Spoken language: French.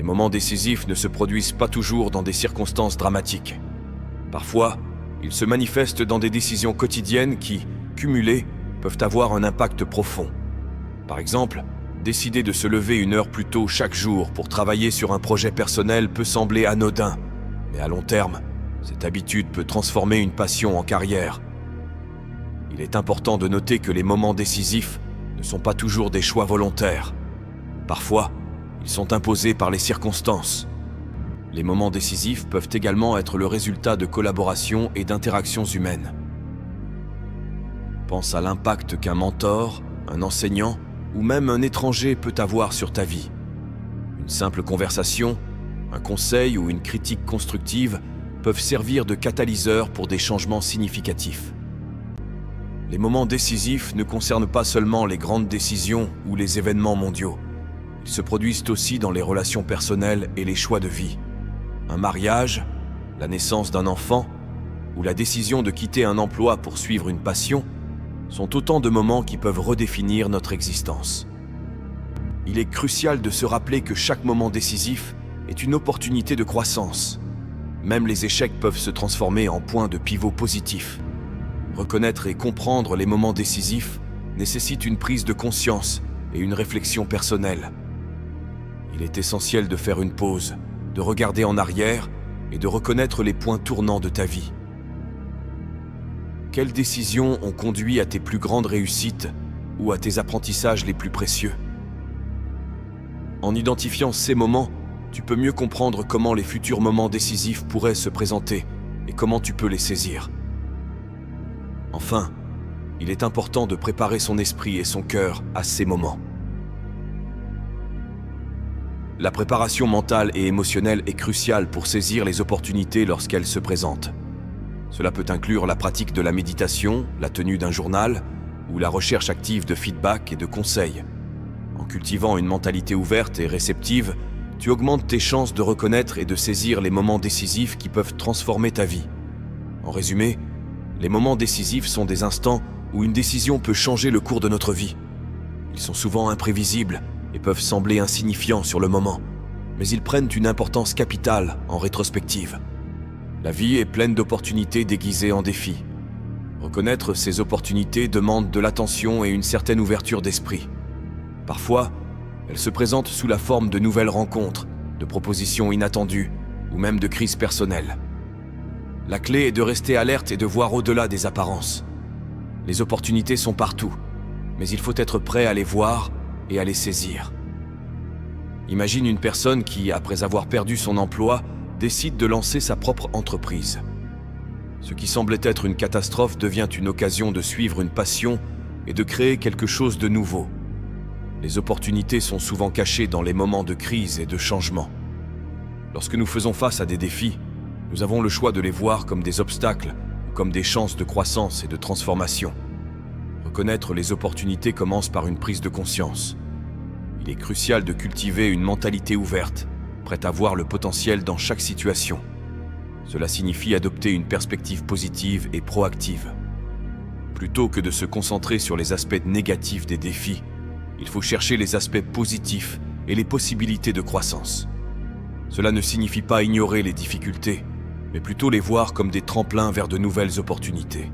Les moments décisifs ne se produisent pas toujours dans des circonstances dramatiques. Parfois, ils se manifestent dans des décisions quotidiennes qui, cumulées, peuvent avoir un impact profond. Par exemple, décider de se lever 1 heure plus tôt chaque jour pour travailler sur un projet personnel peut sembler anodin, mais à long terme, cette habitude peut transformer une passion en carrière. Il est important de noter que les moments décisifs ne sont pas toujours des choix volontaires. Parfois, ils sont imposés par les circonstances. Les moments décisifs peuvent également être le résultat de collaborations et d'interactions humaines. Pense à l'impact qu'un mentor, un enseignant ou même un étranger peut avoir sur ta vie. Une simple conversation, un conseil ou une critique constructive peuvent servir de catalyseur pour des changements significatifs. Les moments décisifs ne concernent pas seulement les grandes décisions ou les événements mondiaux. Ils se produisent aussi dans les relations personnelles et les choix de vie. Un mariage, la naissance d'un enfant ou la décision de quitter un emploi pour suivre une passion sont autant de moments qui peuvent redéfinir notre existence. Il est crucial de se rappeler que chaque moment décisif est une opportunité de croissance. Même les échecs peuvent se transformer en points de pivot positifs. Reconnaître et comprendre les moments décisifs nécessite une prise de conscience et une réflexion personnelle. Il est essentiel de faire une pause, de regarder en arrière et de reconnaître les points tournants de ta vie. Quelles décisions ont conduit à tes plus grandes réussites ou à tes apprentissages les plus précieux? En identifiant ces moments, tu peux mieux comprendre comment les futurs moments décisifs pourraient se présenter et comment tu peux les saisir. Enfin, il est important de préparer son esprit et son cœur à ces moments. La préparation mentale et émotionnelle est cruciale pour saisir les opportunités lorsqu'elles se présentent. Cela peut inclure la pratique de la méditation, la tenue d'un journal ou la recherche active de feedback et de conseils. En cultivant une mentalité ouverte et réceptive, tu augmentes tes chances de reconnaître et de saisir les moments décisifs qui peuvent transformer ta vie. En résumé, les moments décisifs sont des instants où une décision peut changer le cours de notre vie. Ils sont souvent imprévisibles et peuvent sembler insignifiants sur le moment, mais ils prennent une importance capitale en rétrospective. La vie est pleine d'opportunités déguisées en défis. Reconnaître ces opportunités demande de l'attention et une certaine ouverture d'esprit. Parfois, elles se présentent sous la forme de nouvelles rencontres, de propositions inattendues ou même de crises personnelles. La clé est de rester alerte et de voir au-delà des apparences. Les opportunités sont partout, mais il faut être prêt à les voir et à les saisir. Imagine une personne qui, après avoir perdu son emploi, décide de lancer sa propre entreprise. Ce qui semblait être une catastrophe devient une occasion de suivre une passion et de créer quelque chose de nouveau. Les opportunités sont souvent cachées dans les moments de crise et de changement. Lorsque nous faisons face à des défis, nous avons le choix de les voir comme des obstacles ou comme des chances de croissance et de transformation. Reconnaître les opportunités commence par une prise de conscience. Il est crucial de cultiver une mentalité ouverte, prête à voir le potentiel dans chaque situation. Cela signifie adopter une perspective positive et proactive. Plutôt que de se concentrer sur les aspects négatifs des défis, il faut chercher les aspects positifs et les possibilités de croissance. Cela ne signifie pas ignorer les difficultés, mais plutôt les voir comme des tremplins vers de nouvelles opportunités.